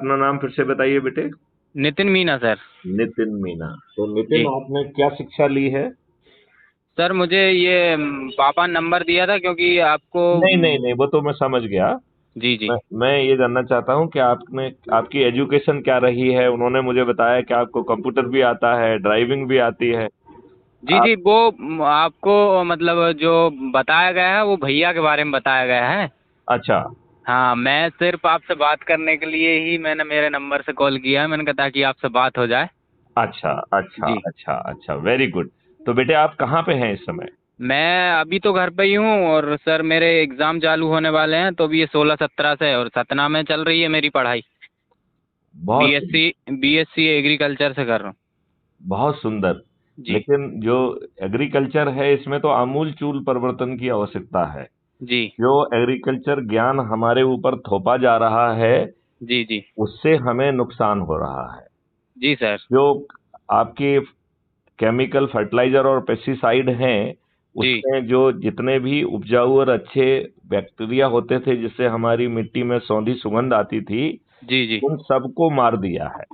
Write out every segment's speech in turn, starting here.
अपना नाम फिर से बताइए बेटे। नितिन मीना सर। नितिन मीना। तो नितिन, जी आपने क्या शिक्षा ली है? सर, मुझे ये पापा ने नंबर दिया था क्योंकि आपको नहीं नहीं नहीं, वो तो मैं समझ गया। जी जी। मैं ये जानना चाहता हूँ कि आपने आपकी एजुकेशन क्या रही है। उन्होंने मुझे बताया कि आपको कंप्यूटर भी आता है, ड्राइविंग भी आती है। जी आप जी, वो आपको मतलब जो बताया गया है वो भैया के बारे में बताया गया है। अच्छा हाँ, मैं सिर्फ आपसे बात करने के लिए ही मैंने मेरे नंबर से कॉल किया है। मैंने कहा ताकि आपसे बात हो जाए। अच्छा अच्छा जी। अच्छा अच्छा, वेरी गुड। तो बेटे, आप कहाँ पे हैं इस समय? मैं अभी तो घर पे ही हूँ और सर मेरे एग्ज़ाम चालू होने वाले हैं, तो अभी ये 16-17 से और सतना में चल रही है मेरी पढ़ाई। बहुत बीएससी बीएससी एग्रीकल्चर से कर रहा हूँ। बहुत सुंदर। जी लेकिन जो एग्रीकल्चर है, इसमें तो आमूल चूल परिवर्तन की आवश्यकता है। जी जो एग्रीकल्चर ज्ञान हमारे ऊपर थोपा जा रहा है, जी जी उससे हमें नुकसान हो रहा है। जी सर। जो आपके केमिकल फर्टिलाइजर और पेस्टिसाइड हैं, जी उसमें जो जितने भी उपजाऊ और अच्छे बैक्टीरिया होते थे, जिससे हमारी मिट्टी में सौंधी सुगंध आती थी, जी जी। उन सबको मार दिया है।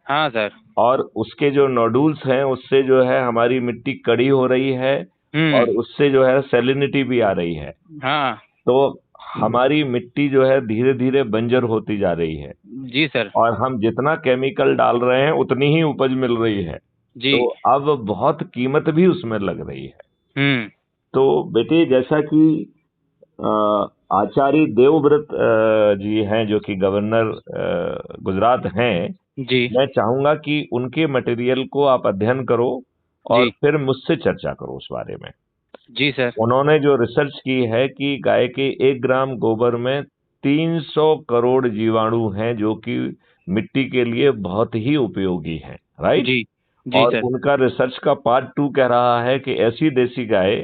हाँ सर। और उसके जो नोडुल्स हैं, उससे जो है हमारी मिट्टी कड़ी हो रही है, और हम्म। उससे जो है सैलिनिटी भी आ रही है। हाँ। तो हमारी मिट्टी जो है धीरे धीरे बंजर होती जा रही है। जी सर। और हम जितना केमिकल डाल रहे हैं, उतनी ही उपज मिल रही है। जी। तो अब बहुत कीमत भी उसमें लग रही है। हम्म। तो बेटे, जैसा कि अ, आचार्य देवव्रत जी हैं, जो कि गवर्नर गुजरात हैं, जी मैं चाहूंगा कि उनके मटेरियल को आप अध्ययन करो और जी फिर मुझसे चर्चा करो उस बारे में। जी सर। उन्होंने जो रिसर्च की है कि गाय के 1 ग्राम गोबर में 300 करोड़ जीवाणु हैं, जो कि मिट्टी के लिए बहुत ही उपयोगी हैं, राइट। जी जी और सर। उनका रिसर्च का पार्ट 2 कह रहा है कि ऐसी देसी गाय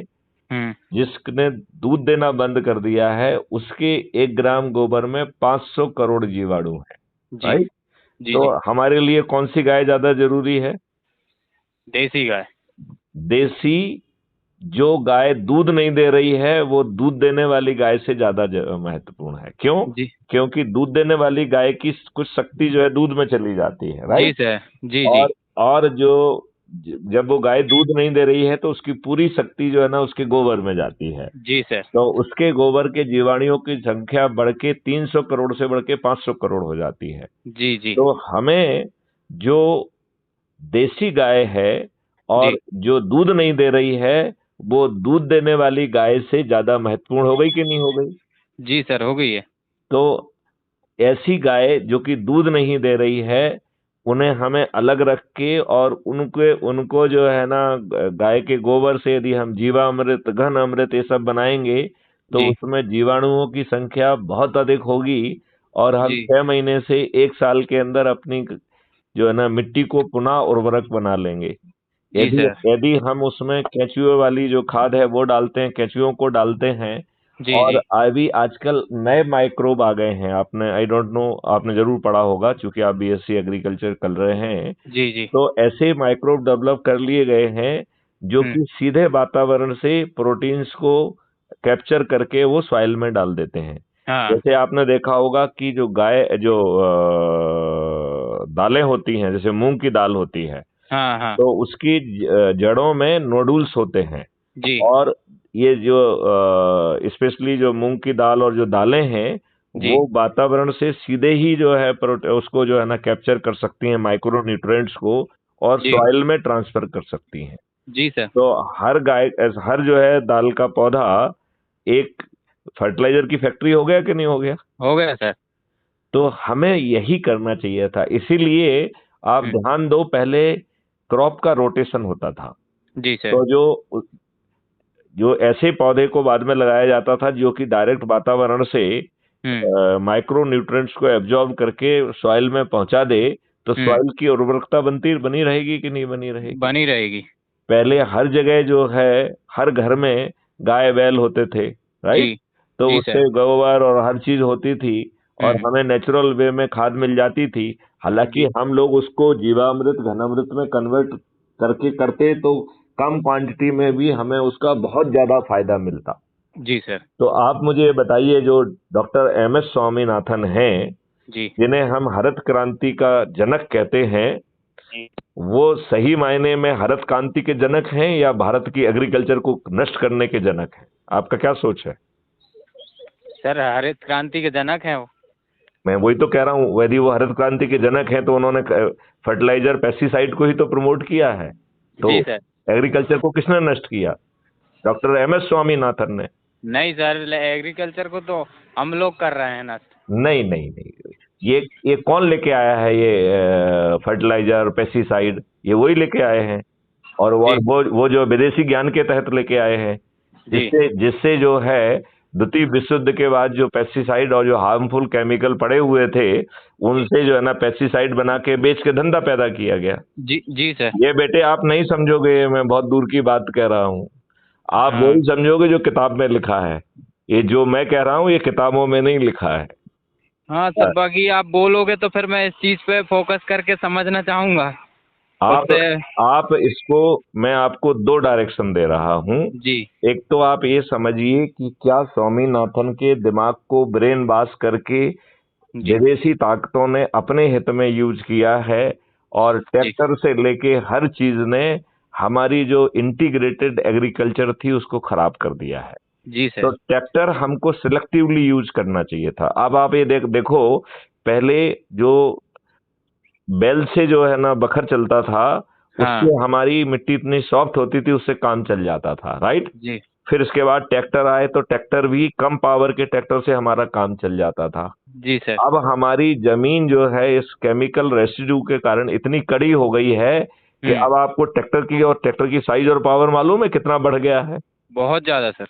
हम्म। जिसने दूध देना बंद कर दिया है, उसके 1 ग्राम गोबर में 500 करोड़ जीवाणु हैं, जी राइट। जी तो जी। हमारे लिए कौन सी गाय ज्यादा जरूरी है? देसी गाय। देसी। जो गाय दूध नहीं दे रही है, वो दूध देने वाली गाय से ज्यादा महत्वपूर्ण है। क्यों? जी क्योंकि दूध देने वाली गाय की कुछ शक्ति जो है दूध में चली जाती है, जी राइट। सर। जी जी और जो जब वो गाय दूध नहीं दे रही है, तो उसकी पूरी शक्ति जो है ना, उसके गोबर में जाती है। जी सर। तो उसके गोबर के जीवाणुओं की संख्या बढ़ के 300 करोड़ से बढ़ के 500 करोड़ हो जाती है। जी जी तो हमें जो देसी गाय है जी और जो दूध नहीं दे रही है, वो दूध देने वाली गाय से ज्यादा महत्वपूर्ण हो गई कि नहीं हो गई? जी सर, हो गई है। तो ऐसी गाय जो कि दूध नहीं दे रही है, उन्हें हमें अलग रख के, और उनके उनको जो है ना, गाय के गोबर से यदि हम जीवामृत, घन अमृत, ये सब बनाएंगे, तो जी उसमें जीवाणुओं की संख्या बहुत अधिक होगी। और हम जी 6 महीने से 1 साल के अंदर अपनी जो है ना मिट्टी को पुनः उर्वरक बना लेंगे। जी यदि सर। यदि हम उसमें केंचुए वाली जो खाद है वो डालते हैं, केंचुओं को डालते हैं। जी और जी अभी आजकल नए माइक्रोब आ गए हैं, आपने, आई डोंट नो, आपने जरूर पढ़ा होगा, क्योंकि आप बीएससी एग्रीकल्चर कर रहे हैं। जी जी। तो ऐसे माइक्रोब डेवलप कर लिए गए हैं, जो हम्म। कि सीधे वातावरण से प्रोटीन्स को कैप्चर करके वो सॉइल में डाल देते हैं। हाँ जैसे आपने देखा होगा कि जो गाय जो दालें होती हैं, जैसे मूंग की दाल होती है, हाँ हाँ। तो उसकी जड़ों में नोडुल्स होते हैं। जी और ये जो स्पेशली जो मूंग की दाल और जो दालें हैं, जी वो वातावरण से सीधे ही जो है उसको जो है ना कैप्चर कर सकती हैं, माइक्रो न्यूट्रिएंट्स को, और जी सॉइल में ट्रांसफर कर सकती हैं। जी सर। तो हर जो है दाल का पौधा एक फर्टिलाइजर की फैक्ट्री हो गया कि नहीं हो गया? हो गया सर। तो हमें यही करना चाहिए था। इसीलिए आप हम्म। ध्यान दो, पहले क्रॉप का रोटेशन होता था। जी सर। तो जो जो ऐसे पौधे को बाद में लगाया जाता था, जो कि डायरेक्ट वातावरण से हम्म। माइक्रो न्यूट्रिएंट्स को एब्जॉर्ब करके सॉइल में पहुंचा दे, तो हम्म। सॉइल की उर्वरकता बनी रहेगी कि नहीं बनी रहेगी? बनी रहेगी। पहले हर जगह जो है, हर घर में गाय बैल होते थे, जी राइट। तो जी सर। उससे गोबर और हर चीज होती थी, और हम्म। हमें नेचुरल वे में खाद मिल जाती थी। हालांकि जी हम लोग उसको जीवामृत, घनामृत में कन्वर्ट करके करते, तो कम क्वांटिटी में भी हमें उसका बहुत ज्यादा फायदा मिलता। जी सर। तो आप मुझे बताइए, जो डॉक्टर एम एस स्वामीनाथन हैं, जी जिन्हें हम हरित क्रांति का जनक कहते हैं, वो सही मायने में हरित क्रांति के जनक हैं या भारत की एग्रीकल्चर को नष्ट करने के जनक हैं? आपका क्या सोच है? सर, हरित क्रांति के जनक हैं वो। मैं वही तो कह रहा हूँ, यदि वो हरित क्रांति के जनक हैं तो उन्होंने फर्टिलाइजर पेस्टिसाइड को ही तो प्रमोट किया है। तो जी सर। एग्रीकल्चर को किसने नष्ट किया? डॉक्टर एम एस स्वामीनाथन ने। नहीं सर, एग्रीकल्चर को तो हम लोग कर रहे हैं नष्ट। नहीं नहीं नहीं, ये कौन लेके आया है? ये फर्टिलाइजर पेस्टिसाइड ये वही लेके आए हैं, और जी वो जो विदेशी ज्ञान के तहत लेके आए हैं, जी जिससे जिससे जो है द्वितीय विश्व युद्ध के बाद जो पेस्टिसाइड और जो हार्मफुल केमिकल पड़े हुए थे, उनसे जो है ना पेस्टिसाइड बना के बेच के धंधा पैदा किया गया। जी जी सर। ये बेटे आप नहीं समझोगे, मैं बहुत दूर की बात कह रहा हूँ। आप हाँ वही समझोगे जो किताब में लिखा है। ये जो मैं कह रहा हूँ ये किताबों में नहीं लिखा है। हाँ सर, बाकी आप बोलोगे तो फिर मैं इस चीज पे फोकस करके समझना चाहूंगा आप उससे। आप इसको, मैं आपको दो डायरेक्शन दे रहा हूँ। जी एक तो आप ये समझिए कि क्या स्वामीनाथन के दिमाग को ब्रेन वॉश करके जी विदेशी ताकतों ने अपने हित में यूज किया है, और जी ट्रैक्टर से लेके हर चीज ने हमारी जो इंटीग्रेटेड एग्रीकल्चर थी उसको खराब कर दिया है। जी तो सर। ट्रैक्टर हमको सिलेक्टिवली यूज करना चाहिए था। अब आप ये देखो, पहले जो बैल से जो है ना बखर चलता था, हाँ उससे हमारी मिट्टी इतनी सॉफ्ट होती थी, उससे काम चल जाता था, राइट। जी फिर इसके बाद ट्रैक्टर आए तो ट्रैक्टर भी कम पावर के ट्रैक्टर से हमारा काम चल जाता था। जी सर। अब हमारी जमीन जो है इस केमिकल रेसिड्यू के कारण इतनी कड़ी हो गई है कि अब आपको ट्रैक्टर की साइज और पावर मालूम है कितना बढ़ गया है? बहुत ज्यादा सर।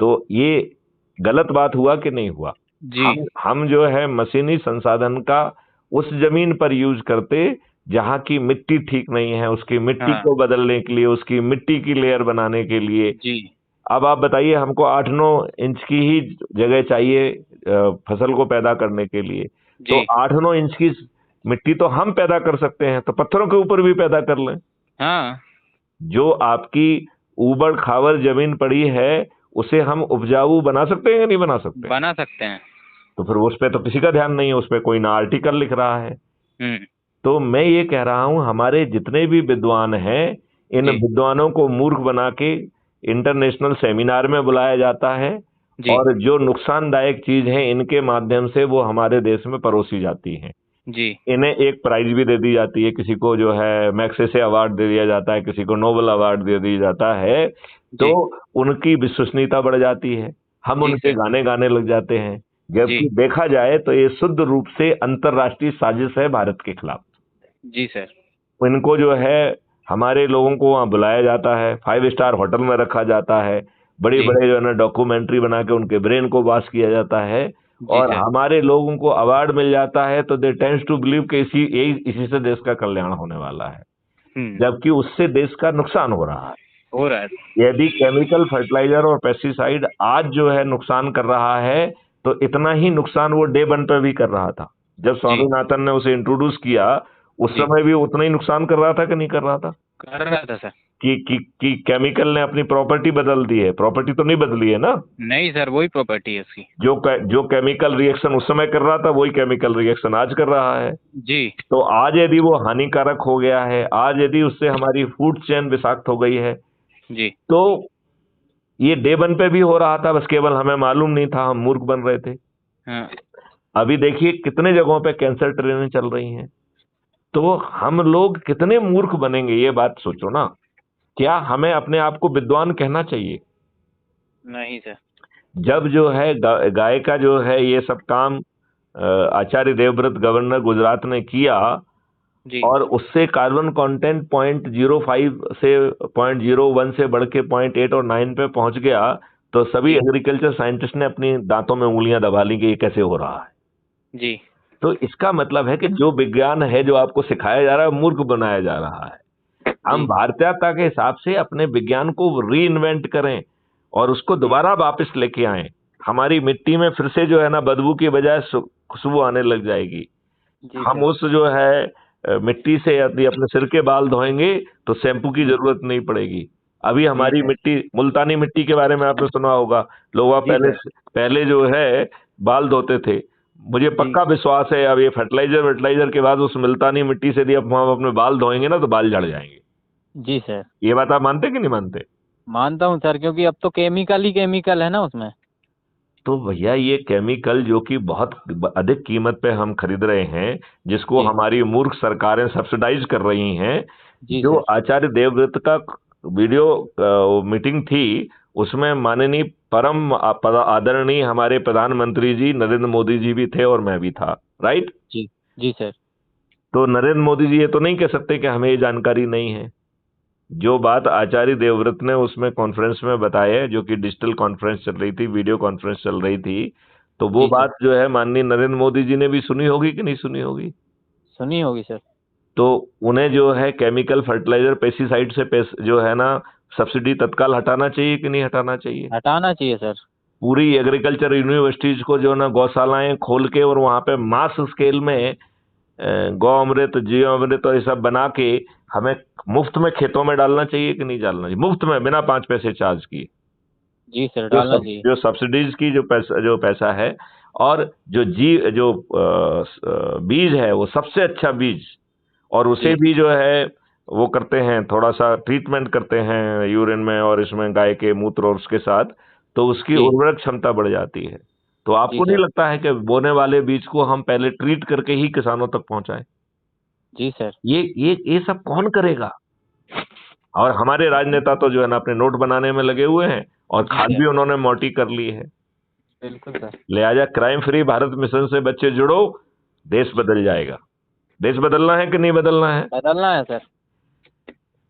तो ये गलत बात हुआ कि नहीं हुआ? जी हम जो है मशीनी संसाधन का उस जमीन पर यूज करते जहां की मिट्टी ठीक नहीं है, उसकी मिट्टी हाँ को बदलने के लिए, उसकी मिट्टी की लेयर बनाने के लिए। जी अब आप बताइए, हमको 8-9 इंच की ही जगह चाहिए फसल को पैदा करने के लिए। तो जी 8-9 इंच की मिट्टी तो हम पैदा कर सकते हैं, तो पत्थरों के ऊपर भी पैदा कर लें। हाँ जो आपकी ऊबड़ खाबड़ जमीन पड़ी है उसे हम उपजाऊ बना सकते हैं या नहीं बना सकते? बना सकते हैं। तो फिर उस पे तो किसी का ध्यान नहीं है, उस पे कोई ना आर्टिकल लिख रहा है। हम्म। तो मैं ये कह रहा हूं, हमारे जितने भी विद्वान हैं, इन जी विद्वानों को मूर्ख बना के इंटरनेशनल सेमिनार में बुलाया जाता है, जी और जो नुकसानदायक चीज है इनके माध्यम से वो हमारे देश में परोसी जाती हैं। जी इन्हें एक प्राइज भी दे दी जाती है, किसी को जो है मैग्सेसे अवार्ड दे दिया जाता है, किसी को नोबेल अवार्ड दे दिया जाता है। तो जी उनकी विश्वसनीयता बढ़ जाती है, हम जी उनके सर। गाने गाने लग जाते हैं। जी जबकि देखा जाए तो ये शुद्ध रूप से अंतर्राष्ट्रीय साजिश है भारत के खिलाफ। जी सर। इनको जो है हमारे लोगों को वहाँ बुलाया जाता है, 5 स्टार होटल में रखा जाता है, बड़े जी बड़े जो है ना डॉक्यूमेंट्री बना के उनके ब्रेन को वॉश किया जाता है, जी और सर। हमारे लोगों को अवार्ड मिल जाता है, तो दे टेंड्स टू बिलीव कि इसी से देश का कल्याण होने वाला है, हम्म। जबकि उससे देश का नुकसान हो रहा है। हो रहा है। यदि केमिकल फर्टिलाइजर और पेस्टिसाइड आज जो है नुकसान कर रहा है, तो इतना ही नुकसान वो डे 1 पे भी कर रहा था। जब जी स्वामीनाथन ने उसे इंट्रोड्यूस किया, उस जी समय भी उतना ही नुकसान कर रहा था कि नहीं कर रहा था? कर रहा था सर। कि केमिकल ने अपनी प्रॉपर्टी बदल दी है? प्रॉपर्टी तो नहीं बदली है ना। नहीं सर, वही प्रॉपर्टी है उसकी। जो केमिकल रिएक्शन उस समय कर रहा था, वही केमिकल रिएक्शन आज कर रहा है। जी तो आज यदि वो हानिकारक हो गया है, आज यदि उससे हमारी फूड चेन विषाक्त हो गई है, जी तो ये डे 1 पे भी हो रहा था, बस केवल हमें मालूम नहीं था, हम मूर्ख बन रहे थे। हाँ अभी देखिए कितने जगहों पे कैंसर ट्रेनें चल रही हैं। तो हम लोग कितने मूर्ख बनेंगे, ये बात सोचो ना। क्या हमें अपने आप को विद्वान कहना चाहिए? नहीं सर। जब जो है गाय का जो है ये सब काम आचार्य देवव्रत गवर्नर गुजरात ने किया, जी और उससे कार्बन कंटेंट 0.05 से 0.01 से बढ़ के 0.8 और 9 पे पहुंच गया, तो सभी जी एग्रीकल्चर साइंटिस्ट ने अपनी दांतों में उंगलियां दबा ली कि ये कैसे हो रहा है। जी तो इसका मतलब है कि जो विज्ञान है जो आपको सिखाया जा रहा है, मूर्ख बनाया जा रहा है। हम जी भारतीयता के हिसाब से अपने विज्ञान को री इन्वेंट करें और उसको जी दोबारा वापस लेके आए। हमारी मिट्टी में फिर से जो है ना बदबू की बजाय खुशबू आने लग जाएगी। जी हम सर। उस जो है मिट्टी से यदि अपने सिर के बाल धोएंगे तो शैम्पू की जरूरत नहीं पड़ेगी। अभी जी हमारी सर। मिट्टी, मुल्तानी मिट्टी के बारे में आपने सुना होगा, लोग जी पहले सर। पहले जो है बाल धोते थे, मुझे पक्का विश्वास है, अब ये फर्टिलाइजर के बाद उस मुल्तानी मिट्टी से यदि अब हम अपने बाल धोएंगे ना तो बाल झड़ जाएंगे। जी सर। ये बात आप मानते कि नहीं मानते? मानता हूँ सर, क्योंकि अब तो केमिकल ही केमिकल है ना उसमें। तो भैया ये केमिकल जो कि बहुत अधिक कीमत पे हम खरीद रहे हैं, जिसको जी। हमारी मूर्ख सरकारें सब्सिडाइज कर रही हैं, जी जो सर। आचार्य देवव्रत का वीडियो मीटिंग थी, उसमें माननीय परम आदरणीय हमारे प्रधानमंत्री जी नरेंद्र मोदी जी भी थे और मैं भी था, राइट? जी। जी सर। तो नरेंद्र मोदी जी ये तो नहीं कह सकते कि हमें ये जानकारी नहीं है। जो बात आचार्य देवव्रत ने उसमें कॉन्फ्रेंस में बताया, जो कि डिजिटल कॉन्फ्रेंस चल रही थी, वीडियो कॉन्फ्रेंस चल रही थी, तो वो जी सर। बात जो है माननीय नरेंद्र मोदी जी ने भी सुनी होगी कि नहीं सुनी होगी? सुनी होगी सर। तो उन्हें जो है केमिकल फर्टिलाइजर पेस्टिसाइड से जो है ना सब्सिडी तत्काल हटाना चाहिए कि नहीं हटाना चाहिए? हटाना चाहिए सर। पूरी एग्रीकल्चर यूनिवर्सिटीज को जो ना गौशालाएं खोल के और वहां पे मास स्केल में गौ अमृत, जीव अमृत और ये सब बना के हमें मुफ्त में खेतों में डालना चाहिए कि नहीं डालना चाहिए? मुफ्त में, बिना 5 पैसे चार्ज किए। जी सर, डालना चाहिए। जो सब्सिडीज की जो पैसा है, और जो बीज है वो सबसे अच्छा बीज, और उसे जी। भी जो है वो करते हैं, थोड़ा सा ट्रीटमेंट करते हैं यूरिन में और इसमें गाय के मूत्र और उसके साथ, तो उसकी जी। उर्वरक क्षमता बढ़ जाती है। तो जी आपको नहीं सर। लगता है कि बोने वाले बीज को हम पहले ट्रीट करके ही किसानों तक पहुंचाएं? जी सर। ये सब कौन करेगा? और हमारे राजनेता तो जो है ना अपने नोट बनाने में लगे हुए हैं, और जी खाद सर। भी उन्होंने मोटी कर ली है। बिल्कुल सर। लिहाजा क्राइम फ्री भारत मिशन से बच्चे जुड़ो, देश बदल जाएगा। देश बदलना है कि नहीं बदलना है? बदलना है सर।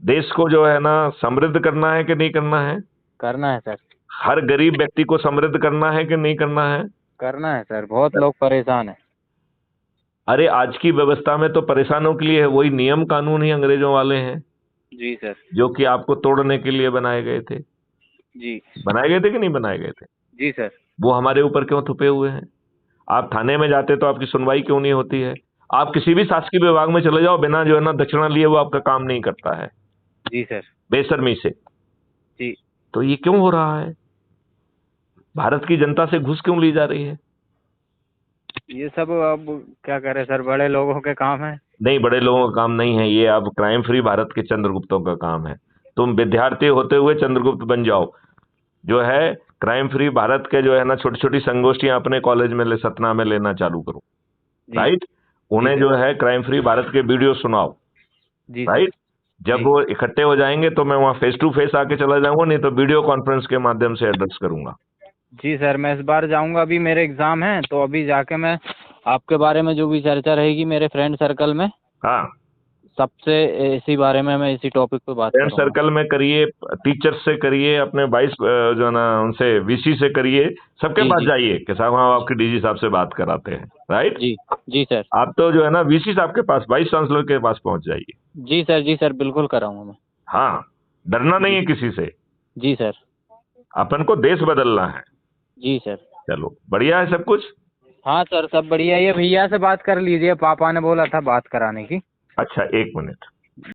देश को जो है ना समृद्ध करना है कि नहीं करना है? करना है सर। हर गरीब व्यक्ति को समृद्ध करना है कि नहीं करना है? करना है सर, बहुत लोग परेशान हैं। अरे आज की व्यवस्था में तो परेशानों के लिए है, वही नियम कानून ही अंग्रेजों वाले हैं, जी सर। जो कि आपको तोड़ने के लिए बनाए गए थे। जी। बनाए गए थे कि नहीं बनाए गए थे? जी सर। वो हमारे ऊपर क्यों थुपे हुए हैं? आप थाने में जाते तो आपकी सुनवाई क्यों नहीं होती है? आप किसी भी शासकीय विभाग में चले जाओ, बिना जो है ना दक्षिणा लिए वो आपका काम नहीं करता है, जी सर। बेशर्मी से। जी। तो ये क्यों हो रहा है? भारत की जनता से घूस क्यों ली जा रही है? ये सब अब क्या करें सर, बड़े लोगों के काम है। नहीं, बड़े लोगों का काम नहीं है ये, अब क्राइम फ्री भारत के चंद्रगुप्तों का काम है। तुम विद्यार्थी होते हुए चंद्रगुप्त बन जाओ, जो है क्राइम फ्री भारत के जो है ना छोटी छोटी संगोष्ठियां अपने कॉलेज में सतना में लेना चालू करो, जी। राइट? जी उन्हें सर। जो है क्राइम फ्री भारत के वीडियो सुनाओ, जी सर। राइट? जब जी। वो इकट्ठे हो जाएंगे तो मैं वहां फेस टू फेस आके चला जाऊंगा, नहीं तो वीडियो कॉन्फ्रेंस के माध्यम से एड्रेस करूंगा। जी सर, मैं इस बार जाऊंगा, अभी मेरे एग्ज़ाम हैं तो अभी जाके मैं आपके बारे में जो भी चर्चा रहेगी मेरे फ्रेंड सर्कल में, हाँ, सबसे इसी बारे में मैं इसी टॉपिक पे बात फ्रेंड करूंगा। सर्कल में करिए, टीचर्स से करिए, अपने वाइस जो है ना उनसे वीसी से करिए, सबके जी। पास जी। जाइए कि साहब हम आपके डीजी साहब से बात कराते हैं, राइट? जी। जी सर। आप तो जो है ना वीसी साहब के पास, वाइस चांसलर के पास पहुंच जाइए। जी सर। जी सर, बिल्कुल कराऊंगा मैं। हाँ, डरना नहीं जी। है किसी से, जी सर। अपन को देश बदलना है। जी सर। चलो, बढ़िया है सब कुछ। हाँ सर, सब बढ़िया। ये भैया से बात कर लीजिए, पापा ने बोला था बात कराने की। अच्छा, एक मिनट।